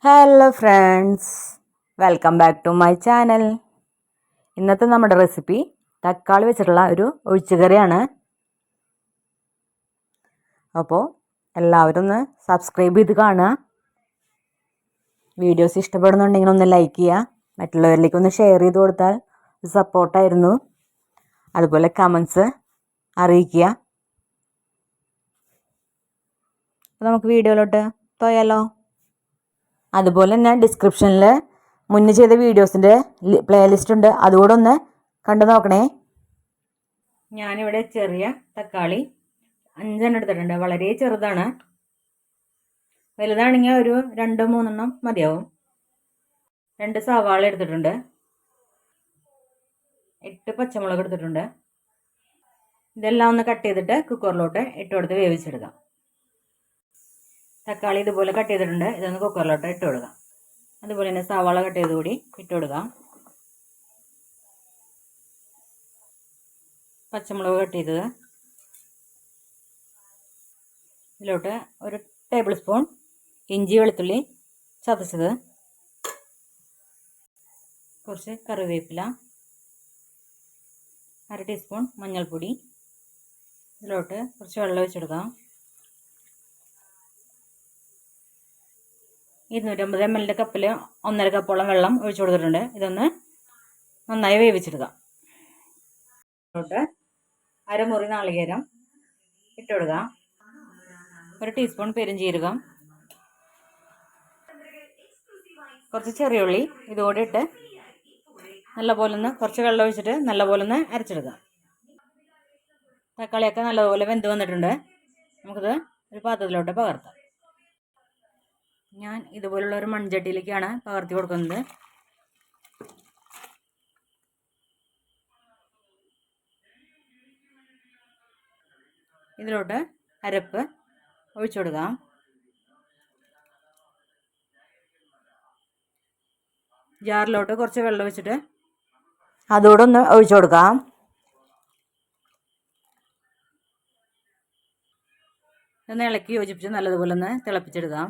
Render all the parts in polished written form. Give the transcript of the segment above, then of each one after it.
Hello friends, welcome back to my channel. ഇന്നത്തെ നമ്മുടെ recipe തക്കാളി വെച്ചിട്ടുള്ള ഒരു ഒഴിച്ചുകറിയാണ്. അപ്പോൾ എല്ലാവരും ഒന്ന് സബ്സ്ക്രൈബ് ചെയ്ത് കാണുക. വീഡിയോസ് ഇഷ്ടപ്പെടുന്നുണ്ടെങ്കിൽ ഒന്ന് ലൈക്ക് ചെയ്യുക. മറ്റുള്ളവരിലേക്ക് ഒന്ന് ഷെയർ ചെയ്ത് കൊടുത്താൽ സപ്പോർട്ടായിരുന്നു. അതുപോലെ കമൻസ് അറിയിക്കുക. അപ്പോൾ നമുക്ക് വീഡിയോയിലോട്ട് പോയാലോ. അതുപോലെ തന്നെ ഡിസ്ക്രിപ്ഷനിൽ മുന്നേ ചെയ്ത വീഡിയോസിൻ്റെ പ്ലേലിസ്റ്റ് ഉണ്ട്, അതുകൂടെ ഒന്ന് കണ്ടു നോക്കണേ. ഞാനിവിടെ ചെറിയ തക്കാളി 5 എടുത്തിട്ടുണ്ട്. വളരെ ചെറുതാണ്. വലുതാണെങ്കിൽ ഒരു 2-3 മതിയാവും. 2 സവാള എടുത്തിട്ടുണ്ട്. 8 പച്ചമുളക് എടുത്തിട്ടുണ്ട്. ഇതെല്ലാം ഒന്ന് കട്ട് ചെയ്തിട്ട് കുക്കറിലോട്ട് ഇട്ട് കൊടുത്ത് വേവിച്ചെടുക്കാം. തക്കാളി ഇതുപോലെ കട്ട് ചെയ്തിട്ടുണ്ട്. ഇതൊന്ന് കുക്കറിലോട്ട് ഇട്ട് കൊടുക്കാം. അതുപോലെ തന്നെ സവാള കട്ട് ചെയ്ത് കൂടി ഇട്ട് കൊടുക്കാം. പച്ചമുളക് കട്ട് ചെയ്തത് ഇതിലോട്ട് ഒരു ടേബിൾ സ്പൂൺ ഇഞ്ചി വെളുത്തുള്ളി ചതച്ചത്, കുറച്ച് കറിവേപ്പില, 1/2 ടീസ്പൂൺ മഞ്ഞൾപ്പൊടി, ഇതിലോട്ട് കുറച്ച് വെള്ളം ഒഴിച്ചെടുക്കാം. 250 ml കപ്പിൽ 1.5 കപ്പോളം വെള്ളം ഒഴിച്ചു കൊടുത്തിട്ടുണ്ട്. ഇതൊന്ന് നന്നായി വേവിച്ചെടുക്കാം. ഇതിലോട്ട് 1/2 മുറി നാളികേരം ഇട്ട് കൊടുക്കാം. 1 ടീസ്പൂൺ പെരുംജീരകം, കുറച്ച് ചെറിയ ഉള്ളി ഇതുകൂടി ഇട്ട് നല്ലപോലെ ഒന്ന് കുറച്ച് വെള്ളം ഒഴിച്ചിട്ട് നല്ലപോലെ ഒന്ന് അരച്ചെടുക്കാം. തക്കാളിയൊക്കെ നല്ലപോലെ വെന്ത് വന്നിട്ടുണ്ട്. നമുക്കിത് ഒരു പാത്രത്തിലോട്ട് പകർത്താം. ഞാൻ ഇതുപോലുള്ള ഒരു മൺചട്ടിയിലേക്കാണ് പകർത്തി കൊടുക്കുന്നത്. ഇതിലോട്ട് അരപ്പ് ഒഴിച്ചു കൊടുക്കാം. ജാറിലോട്ട് കുറച്ച് വെള്ളം ഒഴിച്ചിട്ട് അതോടെ ഒന്ന് ഒഴിച്ചു കൊടുക്കാം. ഒന്ന് ഇളക്കി യോജിപ്പിച്ച് നല്ലതുപോലെ ഒന്ന് തിളപ്പിച്ചെടുക്കാം.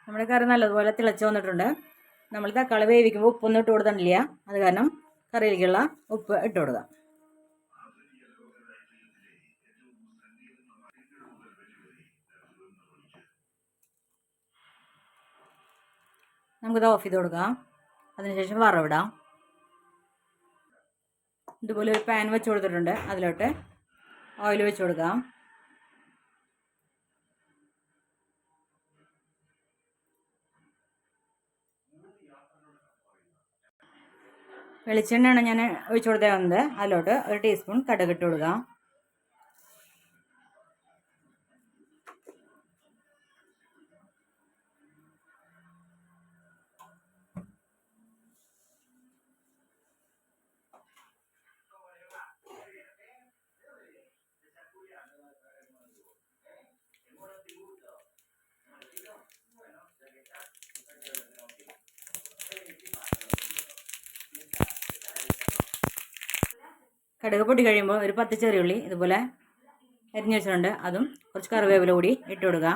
നമ്മുടെ കറി നല്ലതുപോലെ തിളച്ച് വന്നിട്ടുണ്ട്. നമ്മൾ തക്കാളി വേവിക്കുമ്പോൾ ഉപ്പൊന്നും ഇട്ട് കൊടുത്തിട്ടില്ല. അത് കാരണം കറിയിലേക്കുള്ള ഉപ്പ് ഇട്ട് കൊടുക്കാം. നമുക്കിത് ഓഫ് ചെയ്ത് കൊടുക്കാം. അതിനുശേഷം വറവിടാം. ഇതുപോലെ ഒരു പാൻ വെച്ച് കൊടുത്തിട്ടുണ്ട്. അതിലോട്ട് ഓയിൽ വെച്ച് കൊടുക്കാം. വെളിച്ചെണ്ണയാണ് ഞാൻ ഒഴിച്ചു കൊടുത്തേക്കുന്നത്. അതിലോട്ട് 1 ടീസ്പൂൺ കടുക് ഇട്ട് കൊടുക്കാം. കടുക് പൊട്ടി കഴിയുമ്പോൾ ഒരു 10 ചെറിയുള്ളി ഇതുപോലെ അരിഞ്ഞു വെച്ചിട്ടുണ്ട്. അതും കുറച്ച് കറിവേപ്പില കൂടി ഇട്ട് കൊടുക്കുക.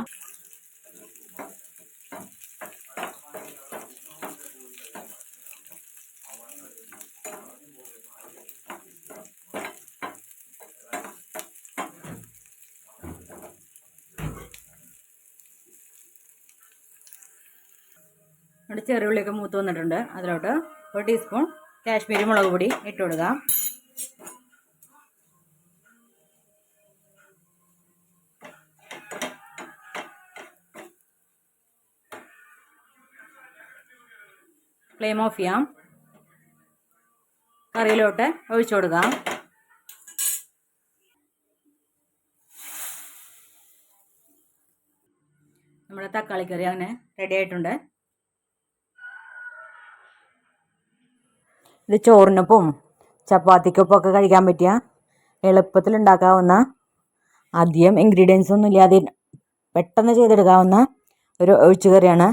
നമ്മുടെ ചെറിയുള്ളിയൊക്കെ മൂത്ത് വന്നിട്ടുണ്ട്. അതിലോട്ട് 1 ടീസ്പൂൺ കാശ്മീരി മുളക് പൊടി ഇട്ട് കൊടുക്കുക. ഫ്ലെയിം ഓഫ് ചെയ്യാം. കറിയിലോട്ട് ഒഴിച്ചു കൊടുക്കാം. നമ്മുടെ തക്കാളി കറി അങ്ങനെ റെഡി ആയിട്ടുണ്ട്. ഇത് ചോറിനൊപ്പം ചപ്പാത്തിക്കൊപ്പമൊക്കെ കഴിക്കാൻ പറ്റിയ എളുപ്പത്തിൽ ഉണ്ടാക്കാവുന്ന അധികം ഇൻഗ്രീഡിയൻസ് ഒന്നും ഇല്ലാതെ പെട്ടെന്ന് ചെയ്തെടുക്കാവുന്ന ഒരു ഒഴിച്ചുകറിയാണ്.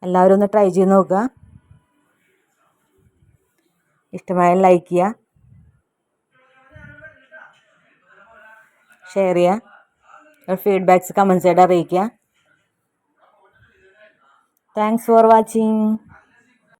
എല്ലാവരും ഒന്ന് ട്രൈ ചെയ്ത് നോക്കുക. ഇഷ്ടമായ ലൈക്ക് ചെയ്യുക, ഷെയർ ചെയ്യുക, ഫീഡ്ബാക്ക്സ് കമൻസ് ആയിട്ട് അറിയിക്കുക. Thanks for watching.